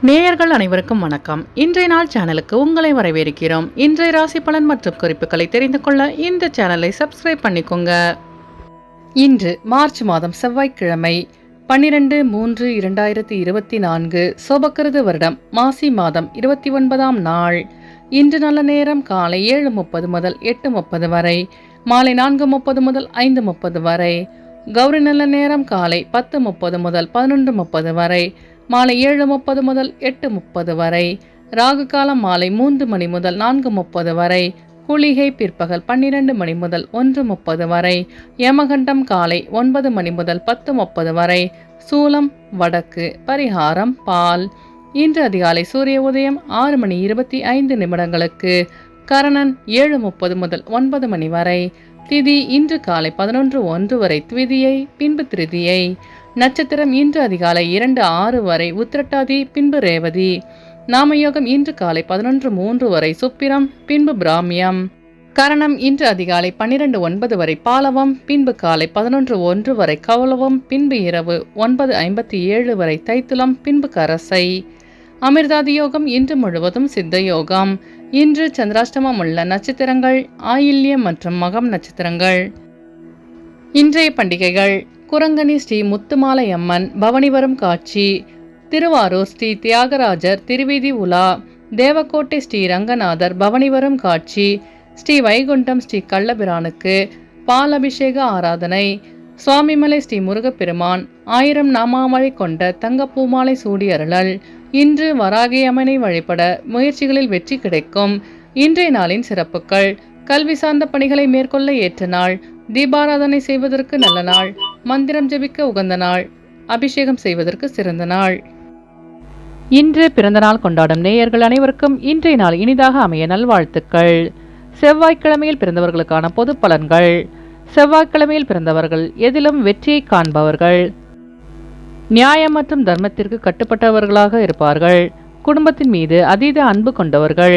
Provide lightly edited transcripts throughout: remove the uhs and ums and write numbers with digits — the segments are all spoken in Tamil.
நேயர்கள் அனைவருக்கும் வணக்கம். இன்றைய நாள் சேனலுக்கு உங்களை வரவேற்கிறோம். இன்றைய ராசி பலன் மற்றும் குறிப்புகளை தெரிந்து கொள்ள இந்த சேனலை சப்ஸ்கிரைப் பண்ணிக்கோங்க. இன்று மார்ச் மாதம் செவ்வாய்க்கிழமை 12/3/2024 சோபக்கிருது வருடம் மாசி மாதம் 29ஆம் நாள். இன்று நல்ல நேரம் காலை 7:30 முதல் 8:30 வரை, மாலை 4:30 முதல் 5:30 வரை. கௌரி நல்ல நேரம் காலை 10:30 முதல் 11:30 வரை, மாலை 7:30 முதல் 8:30 வரை. ராகு காலம் மாலை 3 மணி முதல் 4:30 வரை. குளிகை பிற்பகல் 12 மணி முதல் 1:30 வரை. யமகண்டம் காலை 9 மணி முதல் 10:30 வரை. சூலம் வடக்கு. பரிகாரம் பால். இன்று அதிகாலை சூரிய உதயம் 6 மணி 25 நிமிடங்களுக்கு. கரணன் 7:30 முதல் 9 மணி வரை. திதி இன்று காலை 11:01 வரை த்விதியை, பின்பு திருதியை. நட்சத்திரம் இன்று அதிகாலை 2:06 வரை உத்திரட்டாதி, பின்பு ரேவதி. நாமயோகம் இன்று காலை 11:03 வரை சுப்பிரம், பின்பு பிராமியம். கரணம் இன்று அதிகாலை 12:09 வரை பாலவம், பின்பு காலை 11:01 வரை கௌலவம், பின்பு இரவு 9:57 வரை தைத்துலம், பின்பு கரசை. அமிர்தாதி யோகம் இன்று முழுவதும் சித்த யோகம். இன்று சந்திராஷ்டமம் உள்ள நட்சத்திரங்கள் ஆயில்யம் மற்றும் மகம் நட்சத்திரங்கள். இன்றைய பண்டிகைகள்: குரங்கணி ஸ்ரீ முத்துமாலை அம்மன் பவனி வரும் காட்சி, திருவாரூர் ஸ்ரீ தியாகராஜர் திருவீதி உலா, தேவக்கோட்டை ஸ்ரீ ரங்கநாதர் பவனி வரும் காட்சி, ஸ்ரீ வைகுண்டம் ஸ்ரீ கள்ளபிரானுக்கு பால் அபிஷேக ஆராதனை, சுவாமிமலை ஸ்ரீ முருகப்பெருமான் 1000 நாமாவளி கொண்ட தங்கப்பூமாலை சூடி அருளல். இன்று வராகி அம்மனை வழிபட முயற்சிகளில் வெற்றி கிடைக்கும். இன்றைய நாளின் சிறப்புகள்: கல்வி சார்ந்த பணிகளை மேற்கொள்ள ஏற்ற நாள், தீபாராதனை செய்வதற்கு நல்ல நாள், மந்திரம் ஜபிக்க உகந்த நாள், அபிஷேகம் செய்வதற்கு சிறந்த நாள். இன்று பிறந்தநாள் கொண்டாடும் நேயர்கள் அனைவருக்கும் இன்றைய நாள் இனிதாக அமைய நல்வாழ்த்துக்கள். செவ்வாய்க்கிழமையில் பிறந்தவர்களுக்கான பொது பலன்கள்: செவ்வாய்க்கிழமையில் பிறந்தவர்கள் எதிலும் வெற்றியை காண்பவர்கள், நியாயம் மற்றும் தர்மத்திற்கு கட்டுப்பட்டவர்களாக இருப்பார்கள், குடும்பத்தின் மீது அதீத அன்பு கொண்டவர்கள்,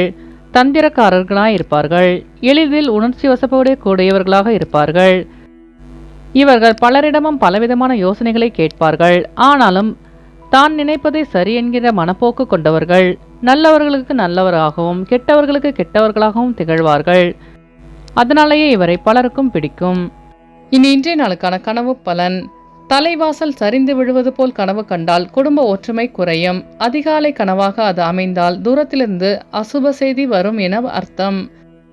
தந்திரக்காரர்களாய் இருப்பார்கள், எளிதில் உணர்ச்சி வசப்படக்கூடியவர்களாக இருப்பார்கள். இவர்கள் பலரிடமும் பலவிதமான யோசனைகளை கேட்பார்கள். ஆனாலும் தான் நினைப்பதை சரி என்கிற மனப்போக்கு கொண்டவர்கள். நல்லவர்களுக்கு நல்லவராகவும் கெட்டவர்களுக்கு கெட்டவர்களாகவும் திகழ்வார்கள். அதனாலேயே இவரை பலருக்கும் பிடிக்கும். இனி இன்றைய நாளுக்கான கனவு பலன்: தலைவாசல் சரிந்து விழுவது போல் கனவு கண்டால் குடும்ப ஒற்றுமை குறையும். அதிகாலை கனவாக அது அமைந்தால் தூரத்திலிருந்து அசுப செய்தி வரும் என அர்த்தம்.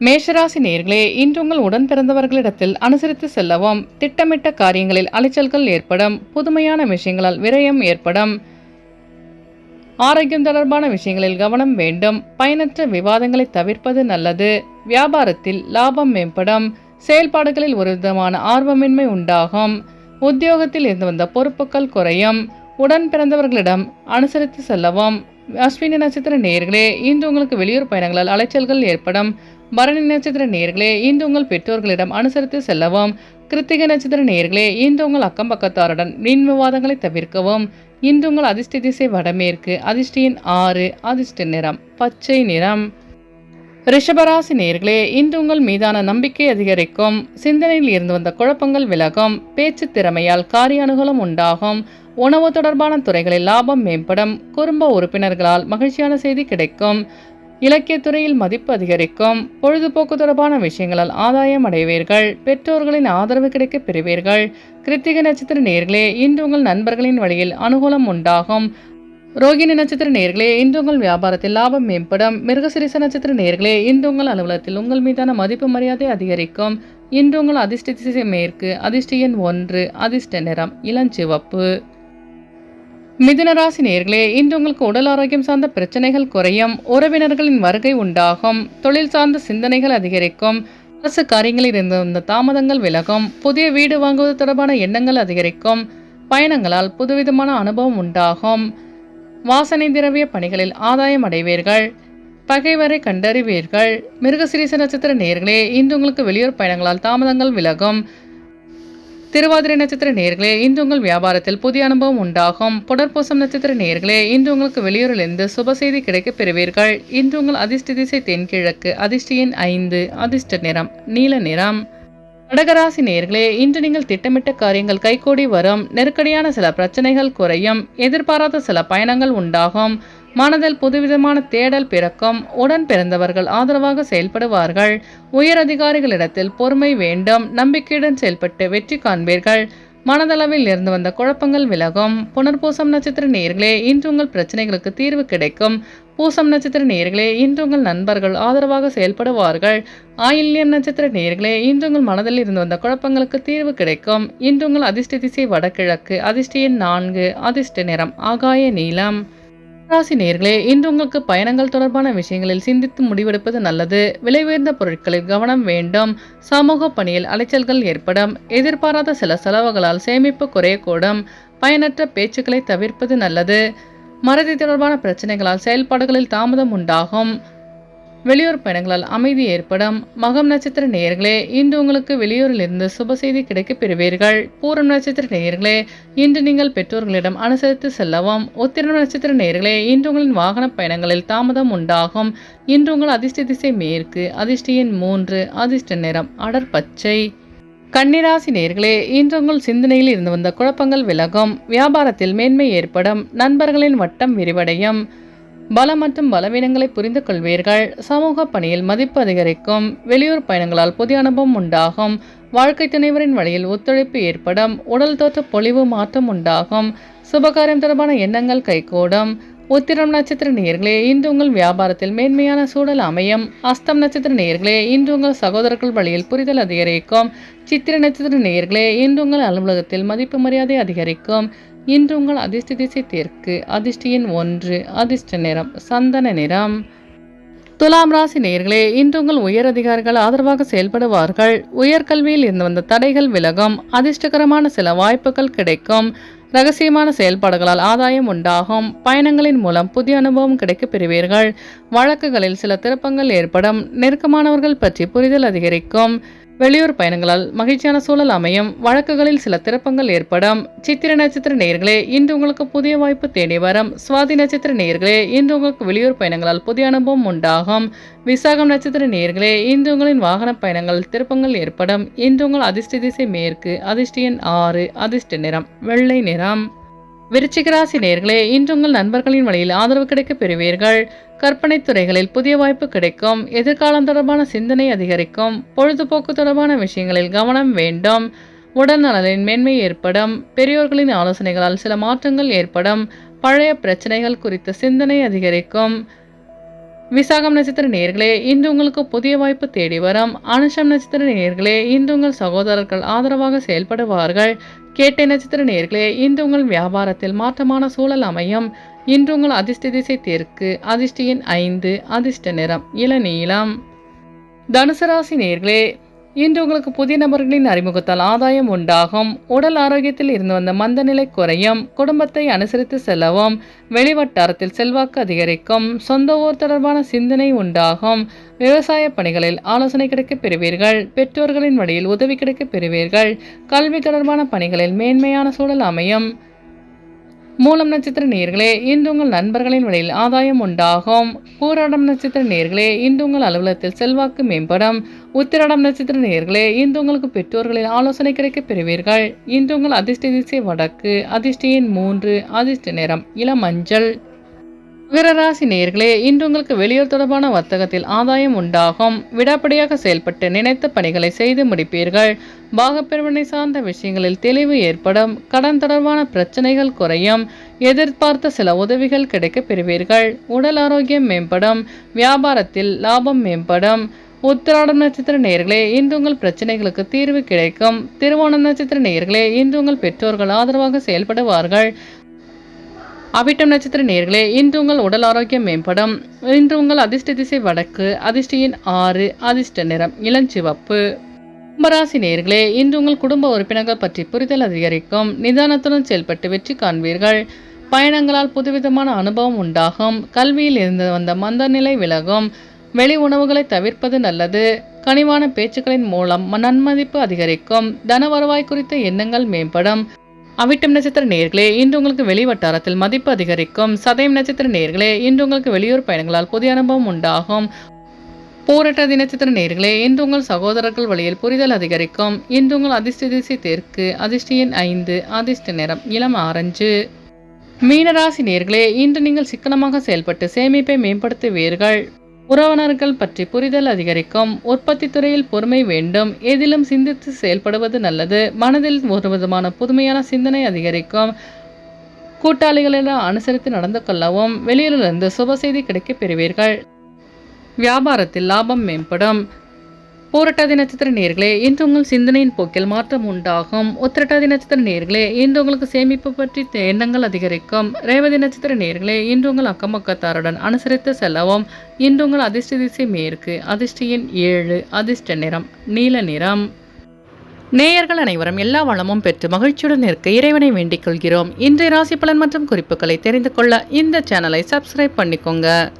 மேஷராசி நேயர்களே, இன்று உங்கள் உடன் பிறந்தவர்களிடத்தில் அனுசரித்து செல்லவும். திட்டமிட்ட காரியங்களில் அலைச்சல்கள் ஏற்படும். புதுமையான விஷயங்களால் விரயம் ஏற்படும். ஆரோக்கியம் தொடர்பான விஷயங்களில் கவனம் வேண்டும். பயனற்ற விவாதங்களை தவிர்ப்பது நல்லது. வியாபாரத்தில் லாபம் மேம்படும். செயல்பாடுகளில் ஒரு விதமான ஆர்வமின்மை உண்டாகும். உத்தியோகத்தில் இருந்து வந்த பொறுப்புகள் குறையும். உடன் பிறந்தவர்களிடம் அனுசரித்து செல்லவும். அஸ்வினி நட்சத்திர நேயர்களே, இன்று உங்களுக்கு வெளியூர் பயணங்களால் அலைச்சல்கள் ஏற்படும். பரணி நட்சத்திர நேயர்களே, இன்று உங்கள் பெற்றோர்களிடம் அனுசரித்து செல்லவும். கிருத்திகை நட்சத்திர நேயர்களே, இன்று உங்கள் அக்கம் பக்கத்தாருடன் வீண் விவாதங்களை தவிர்க்கவும். இன்று உங்கள் அதிர்ஷ்ட திசை வடமேற்கு. அதிர்ஷ்ட எண் 6. அதிர்ஷ்ட நிறம் பச்சை நிறம். ரிஷபராசி நேயர்களே, இன்று உங்கள் மீதான நம்பிக்கை அதிகரிக்கும். சிந்தனையில் இருந்து வந்த குழப்பங்கள் விலகும். பேச்சு திறமையால் காரிய அனுகூலம் உண்டாகும். உணவு தொடர்பான துறைகளில் லாபம் மேம்படும். குடும்ப உறுப்பினர்களால் மகிழ்ச்சியான செய்தி கிடைக்கும். இலக்கியத்துறையில் மதிப்பு அதிகரிக்கும். பொழுதுபோக்கு தொடர்பான விஷயங்களால் ஆதாயம் அடைவீர்கள். பெற்றோர்களின் ஆதரவு கிடைக்க பெறுவீர்கள். கிருத்திகை நட்சத்திர நேயர்களே, இன்று உங்கள் நண்பர்களின் வழியில் அனுகூலம் உண்டாகும். ரோகிணி நட்சத்திர நேயர்களே, இன்று உங்கள் வியாபாரத்தில் லாபம் மேம்படும். மிருகசிரிச நட்சத்திர நேயர்களே, இன்று உங்கள் அலுவலகத்தில் உங்கள் மீதான மதிப்பு மரியாதை அதிகரிக்கும். இன்று உங்கள் அதிர்ஷ்ட திசை மேற்கு. அதிர்ஷ்ட எண் 1. அதிர்ஷ்ட நிறம் இளஞ்சிவப்பு. மிதுனராசி நேயர்களே, இன்று உங்களுக்கு உடல் ஆரோக்கியம் சார்ந்த பிரச்சனைகள் குறையும். உறவினர்களின் வருகை உண்டாகும். தொழில் சார்ந்த சிந்தனைகள் அதிகரிக்கும். அரசு காரியங்களில் இருந்து வந்த தாமதங்கள் விலகும். புதிய வீடு வாங்குவது தொடர்பான எண்ணங்கள் அதிகரிக்கும். பயணங்களால் புதுவிதமான அனுபவம் உண்டாகும். வாசனை திரவிய பணிகளில் ஆதாயம் அடைவீர்கள். பகைவரை கண்டறிவீர்கள். மிருகசிரீச நட்சத்திர நேயர்களே, இன்று உங்களுக்கு வெளியூர் பயணங்களால் தாமதங்கள் விலகும். திருவாதிரை நட்சத்திர நேயர்களே, இன்று உங்கள் வியாபாரத்தில் புதிய அனுபவம் உண்டாகும். புனர்பூசம் நட்சத்திர நேயர்களே, இன்று உங்களுக்கு வெளியூரிலிருந்து சுப செய்தி கிடைக்க பெறுவீர்கள். இன்று உங்கள் அதிர்ஷ்ட திசை தென்கிழக்கு. அதிர்ஷ்ட எண் 5. அதிர்ஷ்ட நிறம் நீல நிறம். கடகராசி நேயர்களே, இன்று நீங்கள் திட்டமிட்ட காரியங்கள் கைகூடி வரும். நெருக்கடியான சில பிரச்சனைகள் குறையும். எதிர்பாராத சில பயணங்கள் உண்டாகும். மனதில் புதுவிதமான தேடல் பிறக்கும். உடன் பிறந்தவர்கள் ஆதரவாக செயல்படுவார்கள். உயர் அதிகாரிகளிடத்தில் பொறுமை வேண்டும். நம்பிக்கையுடன் செயல்பட்டு வெற்றி காண்பீர்கள். மனதளவில் இருந்து வந்த குழப்பங்கள் விலகும். புனர்பூசம் நட்சத்திர நேயர்களே, இன்று உங்கள் பிரச்சனைகளுக்கு தீர்வு கிடைக்கும். பூசம் நட்சத்திர நேயர்களே, இன்று உங்கள் நண்பர்கள் ஆதரவாக செயல்படுவார்கள். ஆயில்யம் நட்சத்திர நேயர்களே, இன்று உங்கள் மனதில் இருந்து வந்த குழப்பங்களுக்கு தீர்வு கிடைக்கும். இன்று உங்கள் அதிர்ஷ்ட திசை வடகிழக்கு. அதிர்ஷ்ட எண் 4. அதிர்ஷ்ட நிறம் ஆகாய நீலம். ராசி நேயர்களே, இன்று உங்களுக்கு பயணங்கள் தொடர்பான விஷயங்களில் சிந்தித்து முடிவெடுப்பது நல்லது. விலை உயர்ந்த பொருட்களில் கவனம் வேண்டும். சமூக பணியில் அலைச்சல்கள் ஏற்படும். எதிர்பாராத சில செலவுகளால் சேமிப்பு குறையக்கூடும். பயனற்ற பேச்சுக்களை தவிர்ப்பது நல்லது. மறதி தொடர்பான பிரச்சனைகளால் செயல்பாடுகளில் தாமதம் உண்டாகும். வெளியூர் பயணங்களால் அமைதி ஏற்படும். மகம் நட்சத்திர நேயர்களே, இன்று உங்களுக்கு வெளியூரிலிருந்து சுப செய்தி கிடைக்கப் பெறுவீர்கள். பூரம் நட்சத்திர நேயர்களே, இன்று நீங்கள் பெற்றோர்களிடம் அனுசரித்து செல்லவும். உத்திரம் நட்சத்திர நேயர்களே, இன்று உங்களின் வாகன பயணங்களில் தாமதம் உண்டாகும். இன்று உங்கள் அதிர்ஷ்ட திசை மேற்கு. அதிர்ஷ்ட எண் 3. அதிர்ஷ்ட நிறம் அடர் பச்சை. கன்னிராசி நேயர்களே, இன்று உங்கள் சிந்தனையில் இருந்து வந்த குழப்பங்கள் விலகும். வியாபாரத்தில் மேன்மை ஏற்படும். நண்பர்களின் வட்டம் விரிவடையும். பலம் மற்றும் பலவீனங்களை புரிந்து கொள்வீர்கள். சமூக பணியில் மதிப்பு அதிகரிக்கும். வெளியூர் பயணங்களால் புதிய அனுபவம் உண்டாகும். வாழ்க்கை துணைவரின் வழியில் ஒத்துழைப்பு ஏற்படும். உடல் தோற்ற பொலிவு மாற்றம் உண்டாகும். சுபகாரியம் தொடர்பான எண்ணங்கள் கைகூடும். உத்திரம் நட்சத்திர நேயர்களே, இன்று உங்கள் வியாபாரத்தில் மேன்மையான சூழல் அமையும். அஸ்தம் நட்சத்திர நேயர்களே, இன்று உங்கள் சகோதரர்கள் வழியில் புரிதல் அதிகரிக்கும். சித்திர நட்சத்திர நேயர்களே, இன்று உங்கள் அலுவலகத்தில் மதிப்பு மரியாதை அதிகரிக்கும். இன்று உங்கள் அதிர்ஷ்ட திசை தெற்கு. அதிர்ஷ்ட எண் 1. அதிர்ஷ்ட நிறம் சந்தன நிறம். துலாம் ராசி நேயர்களே, இன்று உங்கள் உயர் அதிகாரிகள் ஆதரவாக செயல்படுவார்கள். உயர்கல்வியில் இருந்து வந்த தடைகள் விலகும். அதிர்ஷ்டகரமான சில வாய்ப்புகள் கிடைக்கும். ரகசியமான செயல்பாடுகளால் ஆதாயம் உண்டாகும். பயணங்களின் மூலம் புதிய அனுபவம் கிடைக்கப் பெறுவீர்கள். வழக்குகளில் சில திருப்பங்கள் ஏற்படும். நெருக்கமானவர்கள் பற்றி புரிதல் அதிகரிக்கும். வெளியூர் பயணங்களால் மகிழ்ச்சியான சூழல் அமையும். வழக்குகளில் சில திருப்பங்கள் ஏற்படும். சித்திர நட்சத்திர நேயர்களே, இன்று உங்களுக்கு புதிய வாய்ப்பு தேடி வரும். சுவாதி நட்சத்திர நேயர்களே, இன்று உங்களுக்கு வெளியூர் பயணங்களால் புதிய அனுபவம் உண்டாகும். விசாகம் நட்சத்திர நேயர்களே, இன்று உங்களின் வாகன பயணங்கள் திருப்பங்கள் ஏற்படும். இன்று உங்கள் அதிர்ஷ்ட திசை மேற்கு. அதிர்ஷ்ட எண் 6. அதிர்ஷ்ட நிறம் வெள்ளை நிறம். விருச்சிக ராசி நேயர்களே, இன்று உங்கள் நண்பர்களின் வழியில் ஆதரவு கிடைக்கப் பெறுவீர்கள். கற்பனை துறைகளில் புதிய வாய்ப்பு கிடைக்கும். எதிர்காலம் தொடர்பான சிந்தனை அதிகரிக்கும். பொழுதுபோக்கு தொடர்பான விஷயங்களில் கவனம் வேண்டும். உடல் நலனின் மேன்மை ஏற்படும். பெரியோர்களின் ஆலோசனைகளால் சில மாற்றங்கள் ஏற்படும். பழைய பிரச்சனைகள் குறித்த சிந்தனை அதிகரிக்கும். விசாகம் நட்சத்திர நேயர்களே, இன்று உங்களுக்கு புதிய வாய்ப்பு தேடி வரும். அனுஷம் நட்சத்திர நேயர்களே, இன்று உங்கள் சகோதரர்கள் ஆதரவாக செயல்படுவார்கள். கேட்டை நட்சத்திர நேயர்களே, இன்று உங்கள் வியாபாரத்தில் மாற்றமான சூழல் அமையும். இன்று உங்கள் அதிர்ஷ்ட திசை தெற்கு. அதிர்ஷ்ட எண் 5. அதிர்ஷ்ட நிறம் இளநீலம். தனுசு ராசி நேயர்களே, இன்று உங்களுக்கு புதிய நபர்களின் அறிமுகத்தால் ஆதாயம் உண்டாகும். உடல் ஆரோக்கியத்தில் இருந்து வந்த மந்த நிலை குறையும். குடும்பத்தை அனுசரித்து செல்லவும். வெளிவட்டாரத்தில் செல்வாக்கு அதிகரிக்கும். சொந்த ஊர் தொடர்பான சிந்தனை உண்டாகும். விவசாய பணிகளில் ஆலோசனை கிடைக்கப் பெறுவீர்கள். பெற்றோர்களின் வழியில் உதவி கிடைக்கப் பெறுவீர்கள். கல்வி தொடர்பான பணிகளில் மேன்மையான சூழல் அமையும். மூலம் நட்சத்திர நேயர்களே, இன்று உங்கள் நண்பர்களின் வழியில் ஆதாயம் உண்டாகும். பூராடம் நட்சத்திர நேயர்களே, இன்று உங்கள் அலுவலகத்தில் செல்வாக்கு மேம்படும். உத்திராடம் நட்சத்திர நேயர்களே, இன்று உங்களுக்கு பெற்றோர்களின் ஆலோசனை கிடைக்கப் பெறுவீர்கள். இன்று உங்கள் அதிர்ஷ்ட திசை வடக்கு. அதிர்ஷ்ட எண் 3. அதிர்ஷ்ட நிறம் இளமஞ்சள். மகர ராசி நேயர்களே, இன்று உங்களுக்கு வெளியூர் தொடர்பான வர்த்தகத்தில் ஆதாயம் உண்டாகும். விடாப்படியாக செயல்பட்டு நினைத்த பணிகளை செய்து முடிப்பீர்கள். பாகப்பிரிவினை சார்ந்த விஷயங்களில் தெளிவு ஏற்படும். கடன் தொடர்பான பிரச்சனைகள் குறையும். எதிர்பார்த்த சில உதவிகள் கிடைக்கப் பெறுவீர்கள். உடல் ஆரோக்கியம் மேம்படும். வியாபாரத்தில் லாபம் மேம்படும். உத்திராடம் நட்சத்திர நேயர்களே, இன்று உங்கள் பிரச்சனைகளுக்கு தீர்வு கிடைக்கும். திருவோணம் நட்சத்திர நேயர்களே, இன்று உங்கள் பெற்றோர்கள் ஆதரவாக செயல்படுவார்கள். அவிட்டம் நட்சத்திர நேயர்களே, இன்று உங்கள் உடல் ஆரோக்கியம் மேம்படும். இன்று உங்கள் அதிர்ஷ்ட திசை வடக்கு. அதிர்ஷ்ட எண் 6. அதிர்ஷ்ட நிறம் இளஞ்சிவப்பு. கும்பராசி நேயர்களே, இன்று உங்கள் குடும்ப உறுப்பினர்கள் பற்றி புரிதல் அதிகரிக்கும். நிதானத்துடன் செயல்பட்டு வெற்றி காண்பீர்கள். பயணங்களால் புதுவிதமான அனுபவம் உண்டாகும். கல்வியில் இருந்து வந்த மந்த நிலை விலகும். வெளி உணவுகளை தவிர்ப்பது நல்லது. கனிவான பேச்சுக்களின் மூலம் நன்மதிப்பு அதிகரிக்கும். தன வருவாய் குறித்த எண்ணங்கள் மேம்படும். அவிட்டம் நட்சத்திர நேயர்களே, இன்று உங்களுக்கு வெளி வட்டாரத்தில் மதிப்பு அதிகரிக்கும். சதயம் நட்சத்திர நேயர்களே, இன்று உங்களுக்கு வெளியூர் பயணங்களால் புதிய அனுபவம் உண்டாகும். பூரட்டாதி நட்சத்திர நேயர்களே, இன்று உங்கள் சகோதரர்கள் வழியில் புரிதல் அதிகரிக்கும். இன்று உங்கள் அதிர்ஷ்ட திசை தெற்கு. அதிர்ஷ்ட எண் 5. அதிர்ஷ்ட நிறம் இளம் ஆரஞ்சு. மீனராசி நேயர்களே, இன்று நீங்கள் சிக்கனமாக செயல்பட்டு சேமிப்பை மேம்படுத்துவீர்கள். உறவினர்கள் பற்றி புரிதல் அதிகரிக்கும். உற்பத்தி துறையில் பொறுமை வேண்டும். எதிலும் சிந்தித்து செயல்படுவது நல்லது. மனதில் ஒரு விதமான புதுமையான சிந்தனை அதிகரிக்கும். கூட்டாளிகளிடம் அனுசரித்து நடந்து கொள்ளவும். வெளியிலிருந்து சுப செய்தி கிடைக்கப் பெறுவீர்கள். வியாபாரத்தில் லாபம் மேம்படும். பூரட்டாதி நட்சத்திர நேயர்களே, இன்று உங்கள் சிந்தனையின் போக்கில் மாற்றம் உண்டாகும். உத்திரட்டாதி நட்சத்திர நேயர்களே, இன்று உங்களுக்கு சேமிப்பு பற்றி எண்ணங்கள் அதிகரிக்கும். ரேவதி நட்சத்திர நேயர்களே, இன்று உங்கள் அக்கம்பக்கத்தாருடன் அனுசரித்து செல்லவும். இன்று உங்கள் அதிர்ஷ்ட திசை மேற்கு. அதிர்ஷ்ட எண் 7. அதிர்ஷ்ட நிறம் நீல நிறம். நேயர்கள் அனைவரும் எல்லா வளமும் பெற்று மகிழ்ச்சியுடன் இருக்க இறைவனை வேண்டிக் கொள்கிறோம். இன்றைய ராசி பலன் மற்றும் குறிப்புகளை தெரிந்து கொள்ள இந்த சேனலை சப்ஸ்கிரைப் பண்ணிக்கோங்க.